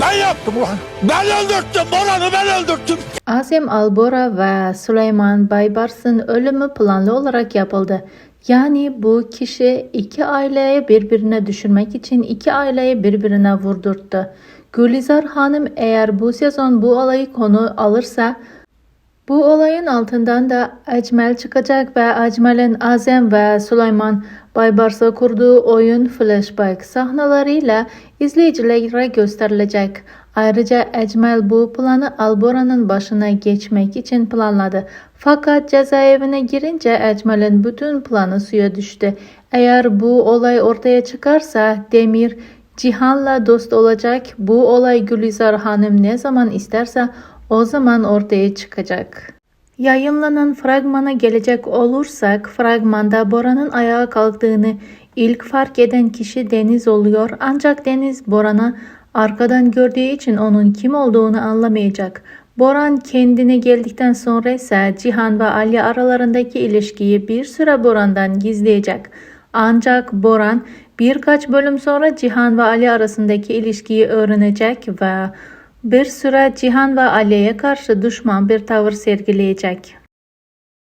Ben yaptım ulan. Ben öldürttüm Boran'ı, ben öldürttüm. Azem Albora ve Süleyman Baybars'ın ölümü planlı olarak yapıldı. Yani bu kişi iki aileyi birbirine düşürmek için iki aileyi birbirine vurdurttu. Gülizar Hanım eğer bu sezon bu olayı konu alırsa bu olayın altından da Ecmel çıkacak ve Ecmel'in Azem ve Süleyman Baybars'a kurduğu oyun flashback sahneleriyla izleyicilere gösterilecek. Ayrıca Ecmel bu planı Albora'nın başına geçmek için planladı. Fakat cezaevine girince Ecmel'in bütün planı suya düştü. Eğer bu olay ortaya çıkarsa Demir Cihan'la dost olacak. Bu olay Gülizar Hanım ne zaman isterse o zaman ortaya çıkacak. Yayınlanan fragmana gelecek olursak, fragmanda Boran'ın ayağa kalktığını ilk fark eden kişi Deniz oluyor. Ancak Deniz Boran'ı arkadan gördüğü için onun kim olduğunu anlamayacak. Boran kendine geldikten sonra ise Cihan ve Ali aralarındaki ilişkiyi bir süre Boran'dan gizleyecek. Ancak Boran birkaç bölüm sonra Cihan ve Ali arasındaki ilişkiyi öğrenecek ve bir süre Cihan ve Ali'ye karşı düşman bir tavır sergileyecek.